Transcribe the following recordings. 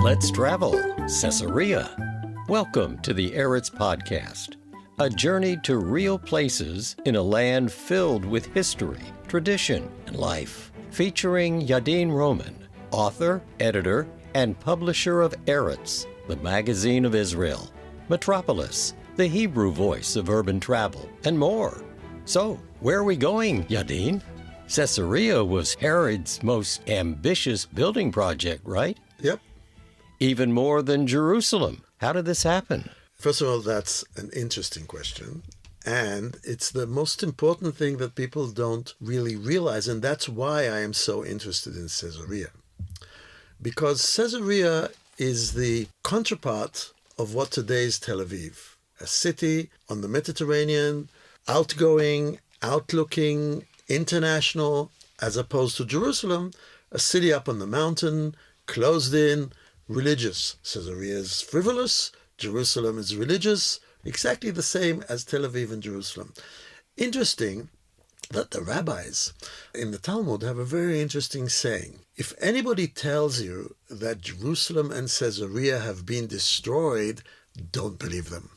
Let's travel, Caesarea. Welcome to the Eretz Podcast, a journey to real places in a land filled with history, tradition, and life. Featuring Yadin Roman, author, editor, and publisher of Eretz, the magazine of Israel, Metropolis, the Hebrew voice of urban travel, and more. So, where are we going, Yadin? Caesarea was Herod's most ambitious building project, right? Yep. Even more than Jerusalem. How did this happen? First of all, that's an interesting question. And it's the most important thing that people don't really realize. And that's why I am so interested in Caesarea. Because Caesarea is the counterpart of what today is Tel Aviv. A city on the Mediterranean, outgoing, outlooking, international, as opposed to Jerusalem, a city up on the mountain, closed in, religious. Caesarea is frivolous, Jerusalem is religious, exactly the same as Tel Aviv and Jerusalem. Interesting that the rabbis in the Talmud have a very interesting saying. If anybody tells you that Jerusalem and Caesarea have been destroyed, don't believe them.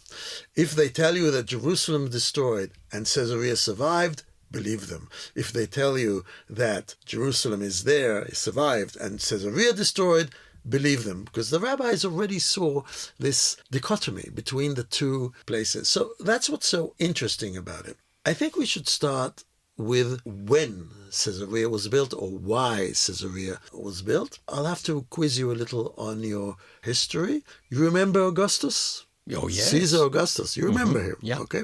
If they tell you that Jerusalem destroyed and Caesarea survived, believe them. If they tell you that Jerusalem is there, survived, and Caesarea destroyed, believe them. Because the rabbis already saw this dichotomy between the two places. So that's what's so interesting about it. I think we should start with when Caesarea was built or why Caesarea was built. I'll have to quiz you a little on your history. You remember Augustus? Oh, yes. Caesar Augustus. You remember him? Yeah. Okay.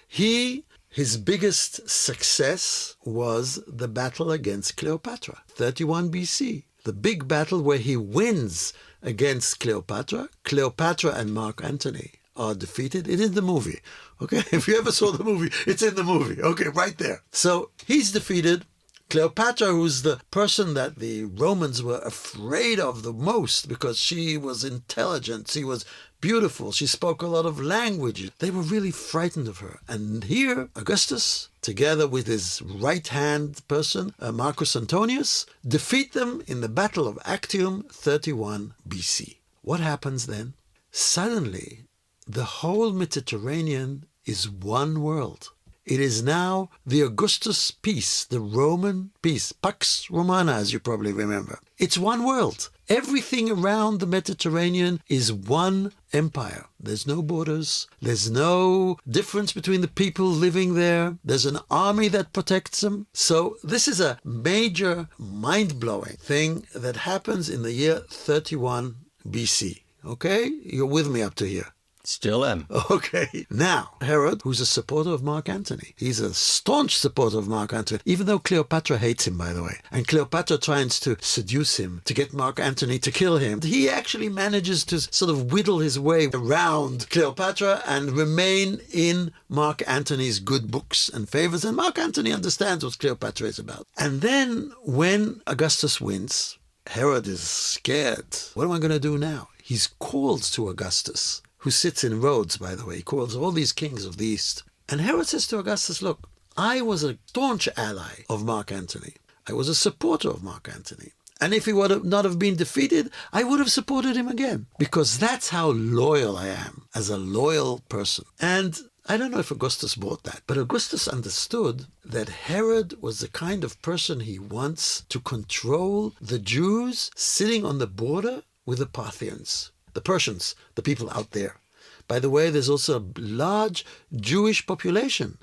His biggest success was the battle against Cleopatra, 31 BC. The big battle where he wins against Cleopatra. Cleopatra and Mark Antony are defeated. It is in the movie. Okay, if you ever saw the movie, it's in the movie. Okay, right there. So he's defeated. Cleopatra, who's the person that the Romans were afraid of the most because she was intelligent, she was beautiful, she spoke a lot of languages. They were really frightened of her. And here, Augustus, together with his right-hand person, Marcus Antonius, defeat them in the Battle of Actium, 31 BC. What happens then? Suddenly, the whole Mediterranean is one world. It is now the Augustus peace, the Roman peace, Pax Romana, as you probably remember. It's one world. Everything around the Mediterranean is one empire. There's no borders. There's no difference between the people living there. There's an army that protects them. So this is a major, mind-blowing thing that happens in the year 31 BC. Okay? You're with me up to here. Still am. Okay. Now, Herod, who's a supporter of Mark Antony. He's a staunch supporter of Mark Antony, even though Cleopatra hates him, by the way. And Cleopatra tries to seduce him, to get Mark Antony to kill him. He actually manages to sort of whittle his way around Cleopatra and remain in Mark Antony's good books and favors. And Mark Antony understands what Cleopatra is about. And then when Augustus wins, Herod is scared. What am I going to do now? He's called to Augustus, who sits in Rhodes, by the way. He calls all these kings of the East. And Herod says to Augustus, look, I was a staunch ally of Mark Antony. I was a supporter of Mark Antony. And if he would not have been defeated, I would have supported him again. Because that's how loyal I am, as a loyal person. And I don't know if Augustus bought that, but Augustus understood that Herod was the kind of person he wants to control the Jews sitting on the border with the Parthians. The Persians, the people out there. By the way, there's also a large Jewish population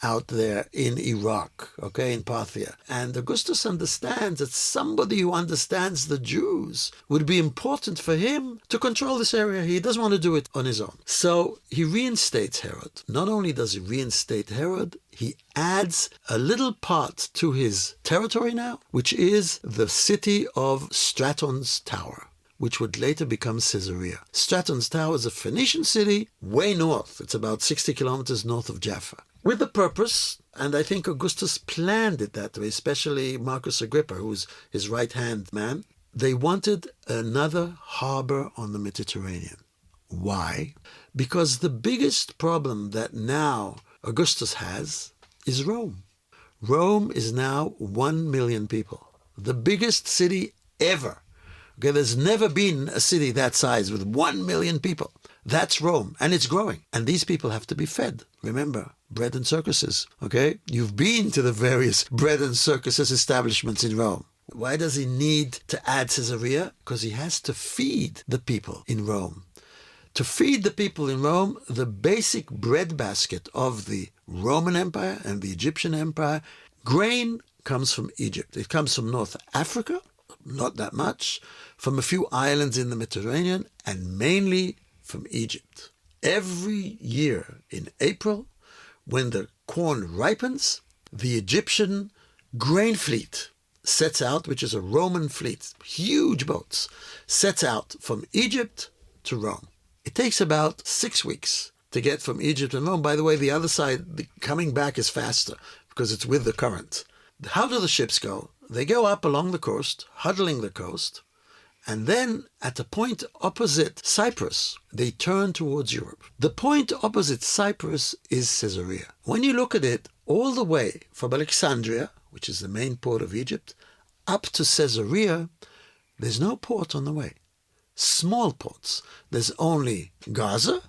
out there in Iraq, okay, in Parthia. And Augustus understands that somebody who understands the Jews would be important for him to control this area. He doesn't want to do it on his own. So he reinstates Herod. Not only does he reinstate Herod, he adds a little part to his territory now, which is the city of Straton's Tower, which would later become Caesarea. Straton's Tower is a Phoenician city way north. It's about 60 kilometers north of Jaffa. With the purpose, and I think Augustus planned it that way, especially Marcus Agrippa, who's his right-hand man, they wanted another harbor on the Mediterranean. Why? Because the biggest problem that now Augustus has is Rome. Rome is now 1 million people. The biggest city ever. Okay, there's never been a city that size with 1 million people. That's Rome, and it's growing. And these people have to be fed. Remember, bread and circuses, okay? You've been to the various bread and circuses establishments in Rome. Why does he need to add Caesarea? Because he has to feed the people in Rome. To feed the people in Rome, the basic breadbasket of the Roman Empire and the Egyptian Empire, grain comes from Egypt. It comes from North Africa, not that much, from a few islands in the Mediterranean, and mainly from Egypt. Every year in April, when the corn ripens, the Egyptian grain fleet sets out, which is a Roman fleet, huge boats, sets out from Egypt to Rome. It takes about 6 weeks to get from Egypt and Rome. By the way, the other side, the coming back is faster because it's with the current. How do the ships go? They go up along the coast, huddling the coast, and then at a point opposite Cyprus, they turn towards Europe. The point opposite Cyprus is Caesarea. When you look at it, all the way from Alexandria, which is the main port of Egypt, up to Caesarea, there's no port on the way. Small ports. There's only Gaza,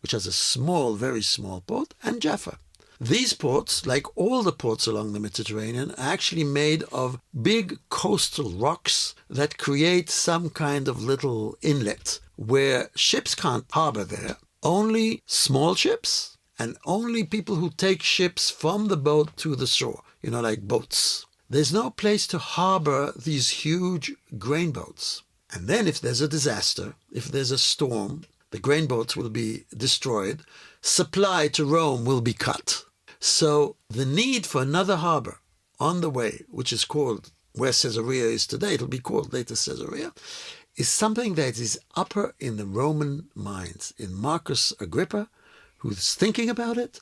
which has a small, very small port, and Jaffa. These ports, like all the ports along the Mediterranean, are actually made of big coastal rocks that create some kind of little inlet where ships can't harbor there. Only small ships and only people who take ships from the boat to the shore, like boats. There's no place to harbor these huge grain boats. And then if there's a disaster, if there's a storm, the grain boats will be destroyed. Supply to Rome will be cut. So the need for another harbor on the way, which is called where Caesarea is today, it'll be called later Caesarea, is something that is upper in the Roman minds, in Marcus Agrippa, who's thinking about it,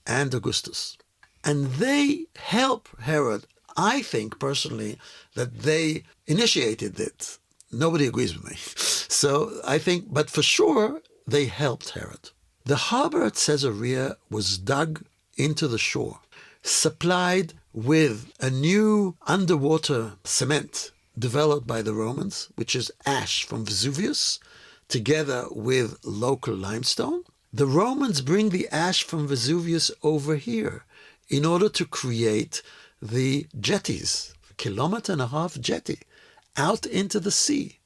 and Augustus. And they help Herod. I think personally that they initiated it. Nobody agrees with me. So I think, but for sure, they helped Herod. The harbor at Caesarea was dug into the shore, supplied with a new underwater cement developed by the Romans, which is ash from Vesuvius, together with local limestone. The Romans bring the ash from Vesuvius over here in order to create the jetties, 1.5 kilometer jetty, out into the sea,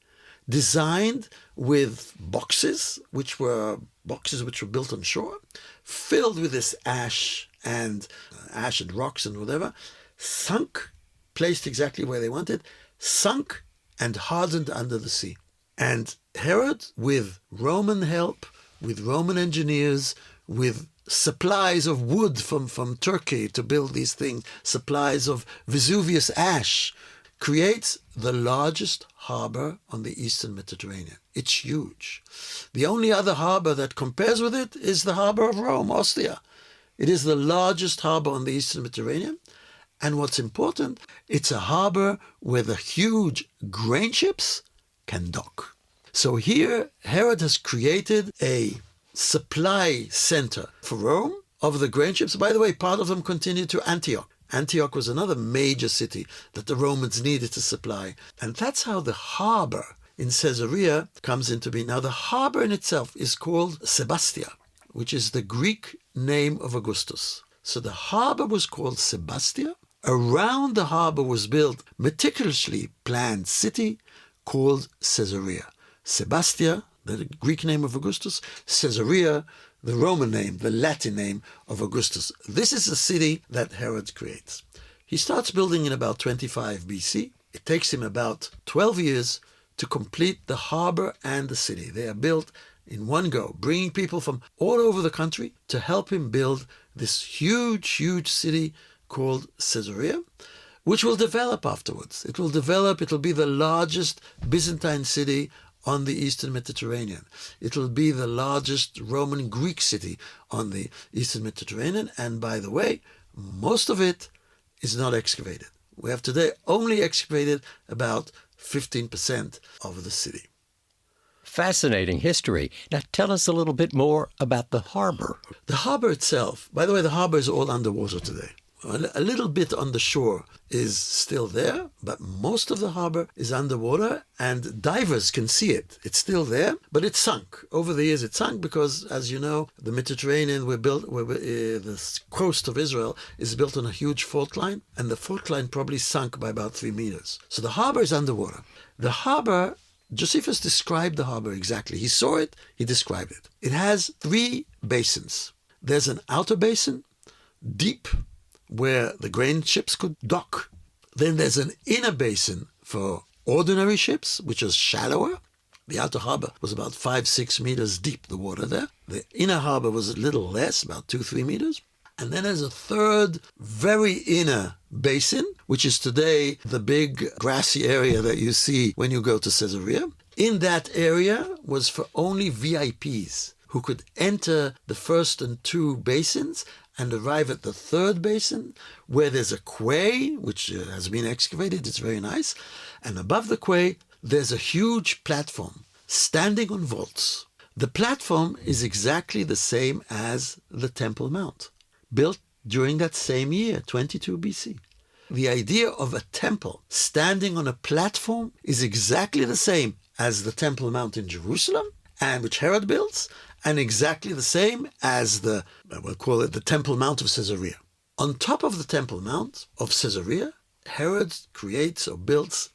designed with boxes which were built on shore, filled with this ash and rocks and whatever, sunk, placed exactly where they wanted, sunk and hardened under the sea. And Herod, with Roman help, with Roman engineers, with supplies of wood from Turkey to build these things, supplies of Vesuvius ash, creates the largest harbor on the eastern Mediterranean. It's huge. The only other harbor that compares with it is the harbor of Rome, Ostia. It is the largest harbor on the eastern Mediterranean. And what's important, it's a harbor where the huge grain ships can dock. So here, Herod has created a supply center for Rome of the grain ships. By the way, part of them continued to Antioch. Antioch was another major city that the Romans needed to supply. And that's how the harbor in Caesarea comes into being. Now, the harbor in itself is called Sebastia, which is the Greek name of Augustus. So the harbor was called Sebastia. Around the harbor was built a meticulously planned city called Caesarea. Sebastia, the Greek name of Augustus, Caesarea, the Roman name, the Latin name of Augustus. This is the city that Herod creates. He starts building in about 25 BC. It takes him about 12 years to complete the harbor and the city. They are built in one go, bringing people from all over the country to help him build this huge, huge city called Caesarea, which will develop afterwards. It will be the largest Byzantine city on the eastern Mediterranean. It will be the largest Roman Greek city on the eastern Mediterranean. And by the way, most of it is not excavated. We have today only excavated about 15% of the city. Fascinating history. Now tell us a little bit more about the harbor. The harbor itself, by the way, the harbor is all underwater today. A little bit on the shore is still there, but most of the harbor is underwater and divers can see it. It's still there, but it's sunk. Over the years it sunk because, as you know, the Mediterranean, the coast of Israel is built on a huge fault line, and the fault line probably sunk by about 3 meters. So the harbor is underwater. The harbor, Josephus described the harbor exactly. He saw it, he described it. It has 3 basins. There's an outer basin, deep, where the grain ships could dock. Then there's an inner basin for ordinary ships, which is shallower. The outer harbor was about 5-6 meters deep, the water there. The inner harbor was a little less, about 2-3 meters. And then there's a third, very inner basin, which is today the big grassy area that you see when you go to Caesarea. In that area was for only VIPs who could enter the first and 2 basins and arrive at the third basin, where there's a quay, which has been excavated. It's very nice. And above the quay, there's a huge platform standing on vaults. The platform is exactly the same as the Temple Mount, built during that same year, 22 BC. The idea of a temple standing on a platform is exactly the same as the Temple Mount in Jerusalem, and which Herod builds, and exactly the same as we'll call it the Temple Mount of Caesarea. On top of the Temple Mount of Caesarea, Herod creates or builds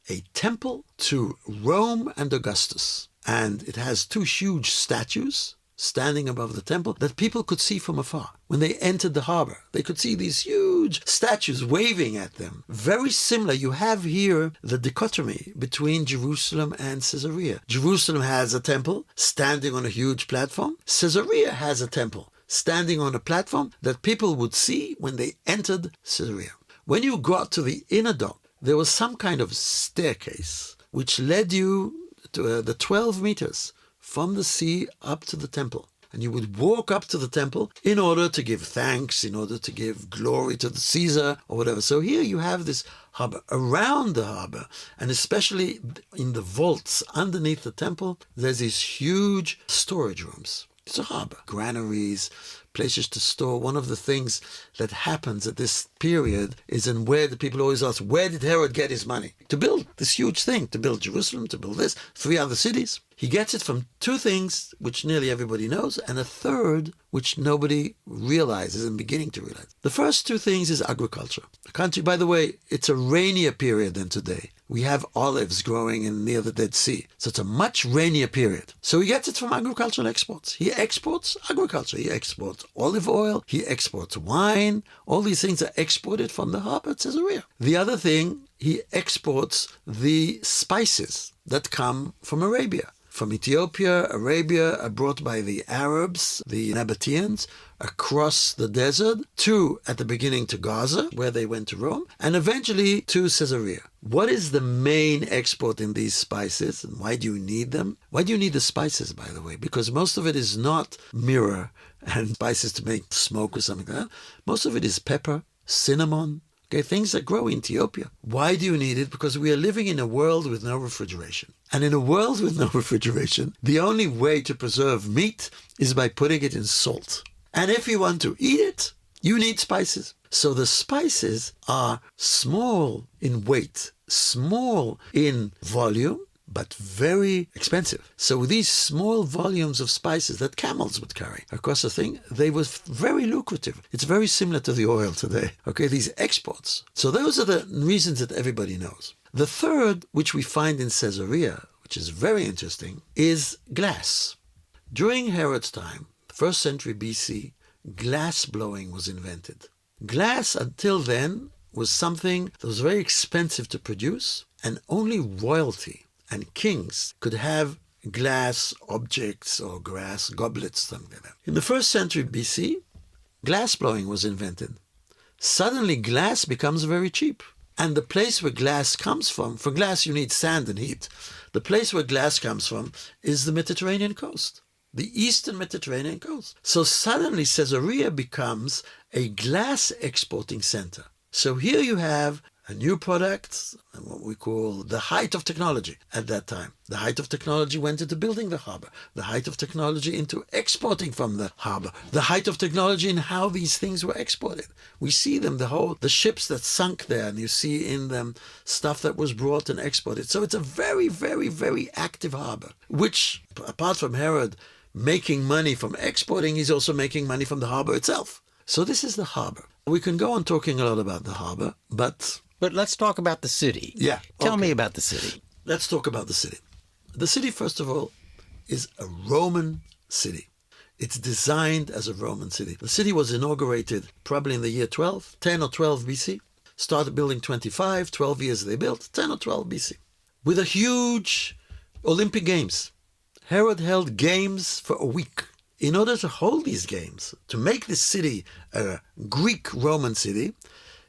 a temple to Rome and Augustus. And it has 2 huge statues standing above the temple that people could see from afar. When they entered the harbor, they could see these huge statues waving at them. Very similar. You have here the dichotomy between Jerusalem and Caesarea. Jerusalem has a temple standing on a huge platform. Caesarea has a temple standing on a platform that people would see when they entered Caesarea. When you got to the inner dock, there was some kind of staircase which led you to the 12 meters from the sea up to the temple. And you would walk up to the temple in order to give thanks, in order to give glory to the Caesar or whatever. So here you have this harbor. Around the harbor, and especially in the vaults underneath the temple, there's these huge storage rooms. It's a harbor. Granaries, places to store. One of the things that happens at this period is, and where the people always ask, where did Herod get his money? To build this huge thing, to build Jerusalem, to build this, 3 other cities. He gets it from 2 things, which nearly everybody knows, and a third, which nobody realizes and beginning to realize. The first 2 things is agriculture. The country, by the way, it's a rainier period than today. We have olives growing near the Dead Sea. So it's a much rainier period. So he gets it from agricultural exports. He exports agriculture. He exports olive oil. He exports wine. All these things are exported from the harbor at Caesarea. The other thing, he exports the spices that come from Arabia. From Ethiopia, Arabia, are brought by the Arabs, the Nabateans, across the desert at the beginning to Gaza, where they went to Rome, and eventually to Caesarea. What is the main export in these spices, and why do you need them? Why do you need the spices, by the way? Because most of it is not myrrh and spices to make smoke or something like that. Most of it is pepper, cinnamon, things that grow in Ethiopia. Why do you need it? Because we are living in a world with no refrigeration. And in a world with no refrigeration, the only way to preserve meat is by putting it in salt. And if you want to eat it, you need spices. So the spices are small in weight, small in volume, but very expensive. So these small volumes of spices that camels would carry across the thing, they were very lucrative. It's very similar to the oil today. These exports. So those are the reasons that everybody knows. The third, which we find in Caesarea, which is very interesting, is glass. During Herod's time, 1st century BC, glass blowing was invented. Glass until then was something that was very expensive to produce, and only royalty and kings could have glass objects or glass goblets, something like that. In the 1st century BC, glass blowing was invented. Suddenly glass becomes very cheap. And the place where glass comes from, for glass you need sand and heat. The place where glass comes from is the Mediterranean coast, the eastern Mediterranean coast. So suddenly Caesarea becomes a glass exporting center. So here you have a new product, what we call the height of technology at that time. The height of technology went into building the harbor. The height of technology into exporting from the harbor. The height of technology in how these things were exported. We see them, the ships that sunk there, and you see in them stuff that was brought and exported. So it's a very, very, very active harbor, which, apart from Herod making money from exporting, he's also making money from the harbor itself. So this is the harbor. We can go on talking a lot about the harbor, but let's talk about the city. Yeah. Tell okay. me about the city. Let's talk about the city. The city, first of all, is a Roman city. It's designed as a Roman city. The city was inaugurated probably in the year 10 or 12 BC. Started building 25, 12 years they built, 10 or 12 BC. With a huge Olympic Games. Herod held games for a week. In order to hold these games, to make this city a Greek-Roman city,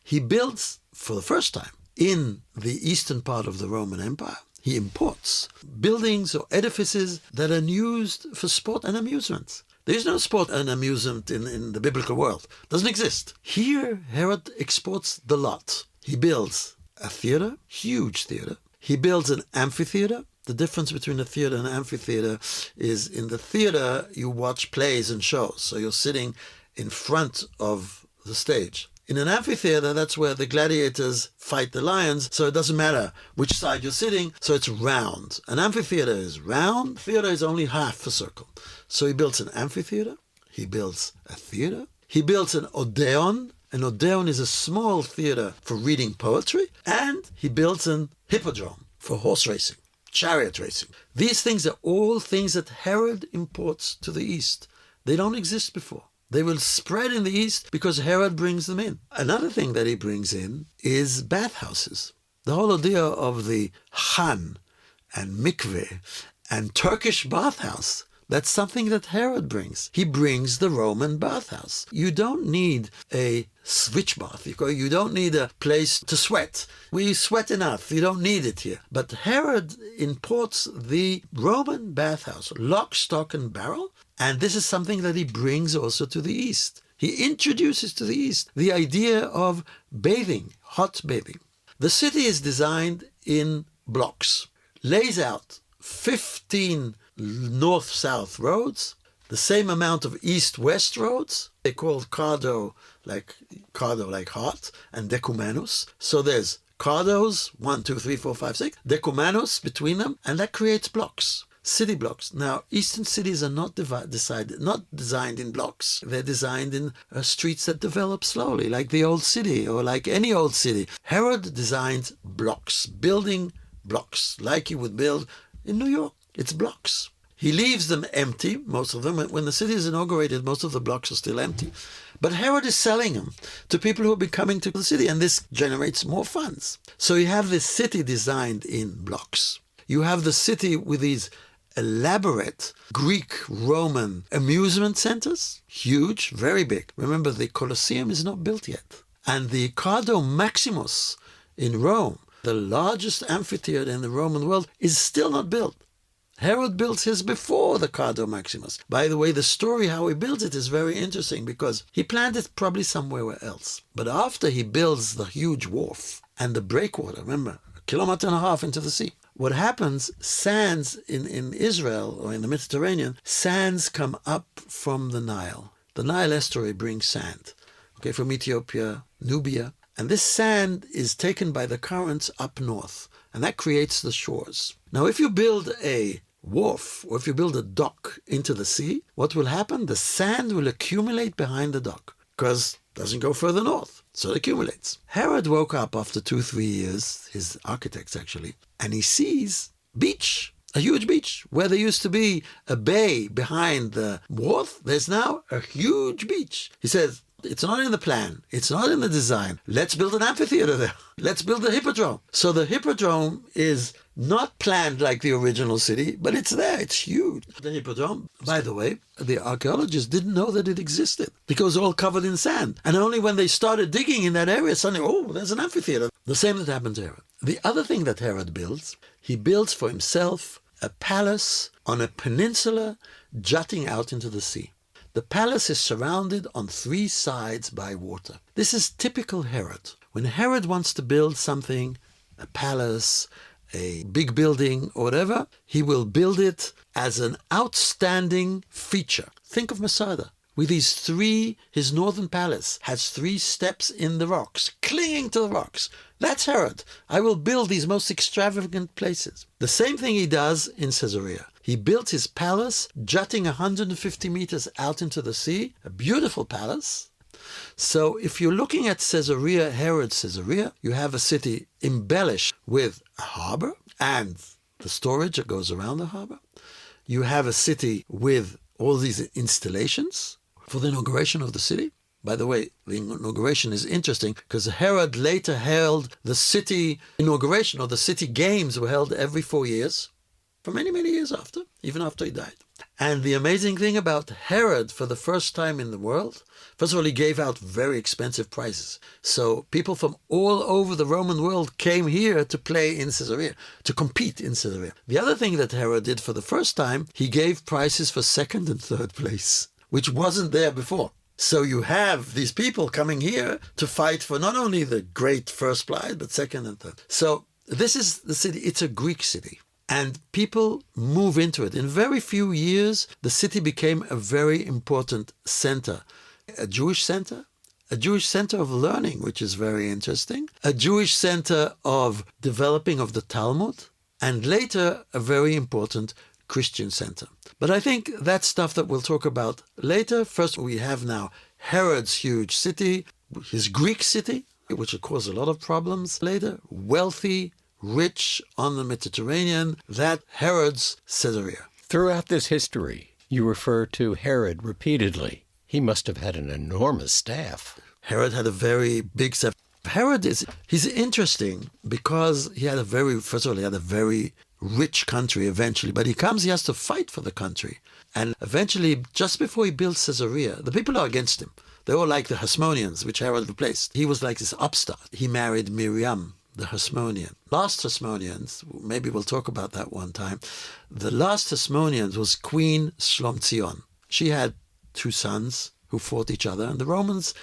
he builds, for the first time, in the eastern part of the Roman Empire, he imports buildings or edifices that are used for sport and amusement. There is no sport and amusement in the biblical world. It doesn't exist. Here, Herod exports the lot. He builds a theater, huge theater. He builds an amphitheater. The difference between a theater and an amphitheater is in the theater, you watch plays and shows. So you're sitting in front of the stage. In an amphitheater, that's where the gladiators fight the lions. So it doesn't matter which side you're sitting. So it's round. An amphitheater is round. Theater is only half a circle. So he builds an amphitheater. He builds a theater. He builds an odeon. An odeon is a small theater for reading poetry. And he builds an hippodrome for horse racing. Chariot racing. These things are all things that Herod imports to the east. They don't exist before. They will spread in the east because Herod brings them in. Another thing that he brings in is bathhouses. The whole idea of the Khan and mikveh and Turkish bathhouse, that's something that Herod brings. He brings the Roman bathhouse. You don't need a switch bath. You don't need a place to sweat. We sweat enough. You don't need it here. But Herod imports the Roman bathhouse, lock, stock, and barrel. And this is something that he brings also to the east. He introduces to the east the idea of bathing, hot bathing. The city is designed in blocks, lays out 15 north-south roads, the same amount of east-west roads. They're called cardo like heart, and decumanus. So there's cardos, 1, 2, 3, 4, 5, 6, decumanus between them, and that creates blocks, city blocks. Now, eastern cities are not designed in blocks. They're designed in streets that develop slowly, like the old city or like any old city. Herod designed blocks, building blocks, like you would build in New York. It's blocks. He leaves them empty, most of them. When the city is inaugurated, most of the blocks are still empty. But Herod is selling them to people who will be coming to the city, and this generates more funds. So you have this city designed in blocks. You have the city with these elaborate Greek-Roman amusement centers, huge, very big. Remember, the Colosseum is not built yet. And the Cardo Maximus in Rome, the largest amphitheater in the Roman world, is still not built. Herod built his before the Cardo Maximus. By the way, the story how he built it is very interesting because he planned it probably somewhere else. But after he builds the huge wharf and the breakwater, remember, 1.5 kilometers into the sea, what happens, sands in Israel or in the Mediterranean, sands come up from the Nile. The Nile estuary brings sand, from Ethiopia, Nubia. And this sand is taken by the currents up north, and that creates the shores. Now, if you build a wharf or if you build a dock into the sea, what will happen? The sand will accumulate behind the dock because it doesn't go further north, so it accumulates. Herod woke up after 2-3 years, his architects actually, and he sees beach, a huge beach. Where there used to be a bay behind the wharf, there's now a huge beach. He says, it's not in the plan. It's not in the design. Let's build an amphitheater there. Let's build a hippodrome. So the hippodrome is not planned like the original city, but it's there. It's huge. The hippodrome, by the way, the archaeologists didn't know that it existed because it was all covered in sand. And only when they started digging in that area, suddenly, there's an amphitheater. The same that happened to Herod. The other thing that Herod builds, he builds for himself a palace on a peninsula jutting out into the sea. The palace is surrounded on 3 sides by water. This is typical Herod. When Herod wants to build something, a palace, a big building or whatever, he will build it as an outstanding feature. Think of Masada. With his northern palace has 3 steps in the rocks, clinging to the rocks. That's Herod. I will build these most extravagant places. The same thing he does in Caesarea. He built his palace jutting 150 meters out into the sea, a beautiful palace. So if you're looking at Caesarea, Herod Caesarea, you have a city embellished with a harbor and the storage that goes around the harbor. You have a city with all these installations for the inauguration of the city. By the way, the inauguration is interesting because Herod later held the city inauguration, or the city games were held every 4 years, for many, many years after, even after he died. And the amazing thing about Herod, for the first time in the world, first of all, he gave out very expensive prizes. So people from all over the Roman world came here to play in Caesarea, to compete in Caesarea. The other thing that Herod did for the first time, he gave prizes for 2nd and 3rd place, which wasn't there before. So you have these people coming here to fight for not only the great first prize, but 2nd and 3rd. So this is the city. It's a Greek city. And people move into it. In very few years, the city became a very important center. A Jewish center of learning, which is very interesting, a Jewish center of developing of the Talmud, and later a very important Christian center. But I think that's stuff that we'll talk about later. First, we have now Herod's huge city, his Greek city, which will cause a lot of problems later, wealthy, rich on the Mediterranean, that Herod's Caesarea. Throughout this history, you refer to Herod repeatedly. He must have had an enormous staff. Herod had a very big staff. He's interesting because he had a very rich country eventually, but he has to fight for the country. And eventually, just before he built Caesarea, the people are against him. They were like the Hasmoneans, which Herod replaced. He was like this upstart. He married Miriam, the Hasmonean. Last Hasmoneans, maybe we'll talk about that one time. The last Hasmoneans was Queen Shlomzion. She had 2 sons who fought each other, and the Romans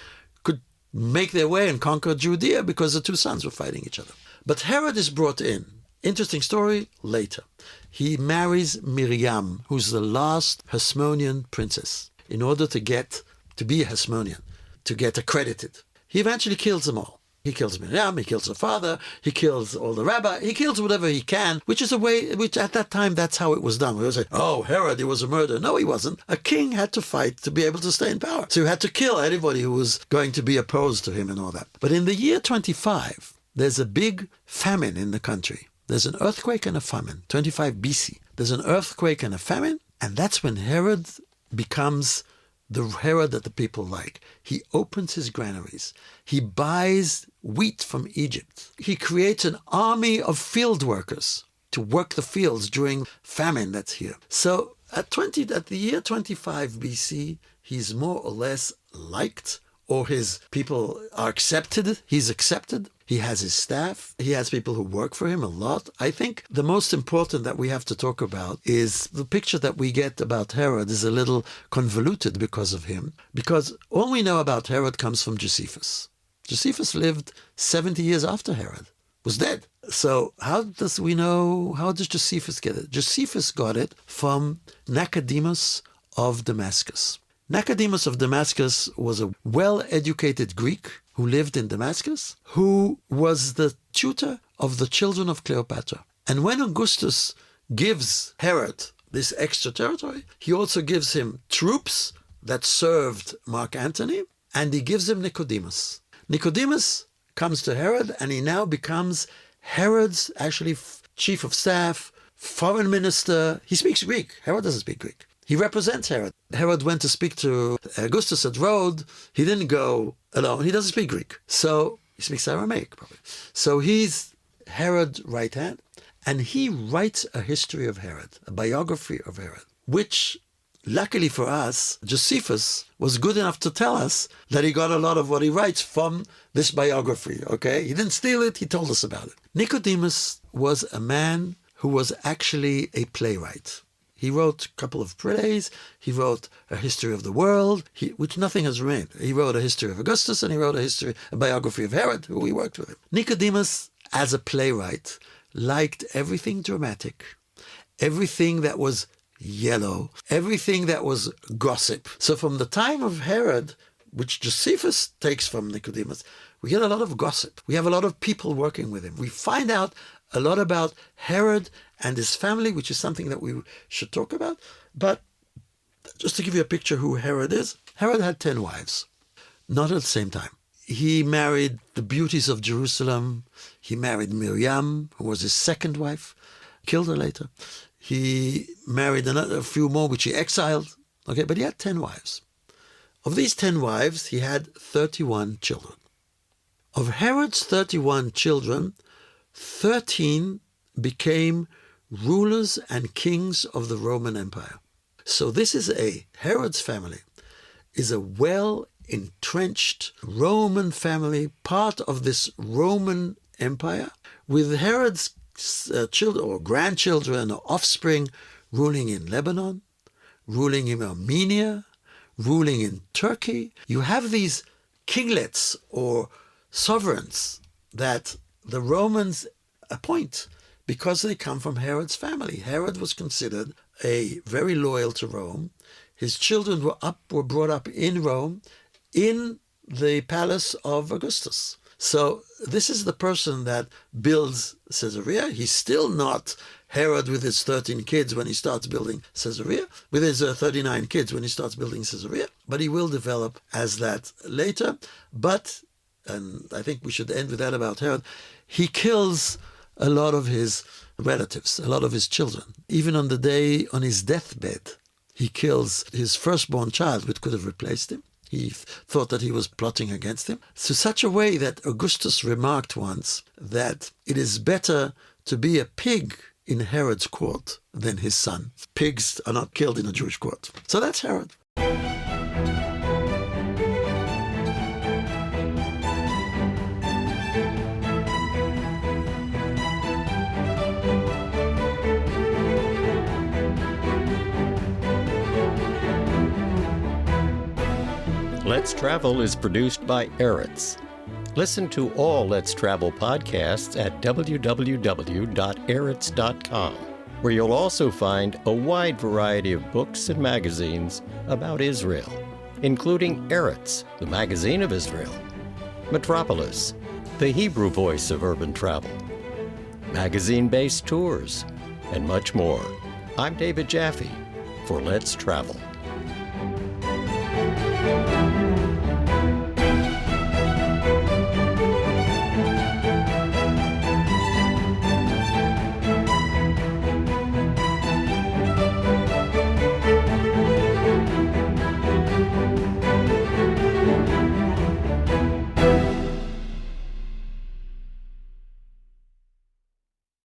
could make their way and conquer Judea because the 2 sons were fighting each other. But Herod is brought in. Interesting story later. He marries Miriam, who's the last Hasmonean princess, in order to be a Hasmonean, to get accredited. He eventually kills them all. He kills Miriam, he kills her father, he kills all the rabbi, he kills whatever he can, which is a way, which at that time, that's how it was done. We would say, oh, Herod, he was a murderer. No, he wasn't. A king had to fight to be able to stay in power. So he had to kill anybody who was going to be opposed to him and all that. But in the year 25, there's a big famine in the country. There's an earthquake and a famine, 25 BC. There's an earthquake and a famine, and that's when Herod becomes the Herod that the people like. He opens his granaries. He buys wheat from Egypt. He creates an army of field workers to work the fields during famine that's here. So at the year 25 BC, he's more or less liked, or his people are accepted. He's accepted. He has his staff. He has people who work for him a lot. I think the most important that we have to talk about is the picture that we get about Herod is a little convoluted because of him. Because all we know about Herod comes from Josephus. Josephus lived 70 years after Herod, was dead. So how does Josephus get it? Josephus got it from Nicodemus of Damascus. Nicodemus of Damascus was a well-educated Greek who lived in Damascus, who was the tutor of the children of Cleopatra. And when Augustus gives Herod this extra territory, he also gives him troops that served Mark Antony, and he gives him Nicodemus. Nicodemus comes to Herod, and he now becomes Herod's chief of staff, foreign minister. He speaks Greek. Herod doesn't speak Greek. He represents Herod. Herod went to speak to Augustus at Rhodes. He didn't go alone. He doesn't speak Greek. So he speaks Aramaic, probably. So he's Herod's right hand. And he writes a history of Herod, a biography of Herod, which, luckily for us, Josephus was good enough to tell us that he got a lot of what he writes from this biography, okay? He didn't steal it. He told us about it. Nicodemus was a man who was actually a playwright. He wrote a couple of plays. He wrote a history of the world, which nothing has remained. He wrote a history of Augustus, and he wrote a biography of Herod, who he worked with him. Nicodemus, as a playwright, liked everything dramatic, everything that was yellow, everything that was gossip. So from the time of Herod, which Josephus takes from Nicodemus, we get a lot of gossip. We have a lot of people working with him. We find out a lot about Herod and his family, which is something that we should talk about. But just to give you a picture who Herod is, Herod had 10 wives, not at the same time. He married the beauties of Jerusalem. He married Miriam, who was his second wife, killed her later. He married a few more, which he exiled. Okay, but he had 10 wives. Of these 10 wives, he had 31 children. Of Herod's 31 children, 13 became rulers and kings of the Roman Empire. So this is Herod's family is a well-entrenched Roman family, part of this Roman Empire, with Herod's children or grandchildren or offspring ruling in Lebanon, ruling in Armenia, ruling in Turkey. You have these kinglets or sovereigns that the Romans appoint because they come from Herod's family. Herod was considered very loyal to Rome. His children were brought up in Rome, in the palace of Augustus. So this is the person that builds Caesarea. He's still not Herod with his 13 kids when he starts building Caesarea, with his 39 kids when he starts building Caesarea, but he will develop as that later. But, and I think we should end with that about Herod, he kills a lot of his relatives, a lot of his children. Even on the day on his deathbed, he kills his firstborn child, which could have replaced him. He thought that he was plotting against him. To such a way that Augustus remarked once that it is better to be a pig in Herod's court than his son. Pigs are not killed in a Jewish court. So that's Herod. Let's Travel is produced by Eretz. Listen to all Let's Travel podcasts at www.eretz.com, where you'll also find a wide variety of books and magazines about Israel, including Eretz, the magazine of Israel, Metropolis, the Hebrew voice of urban travel, magazine-based tours, and much more. I'm David Jaffe for Let's Travel.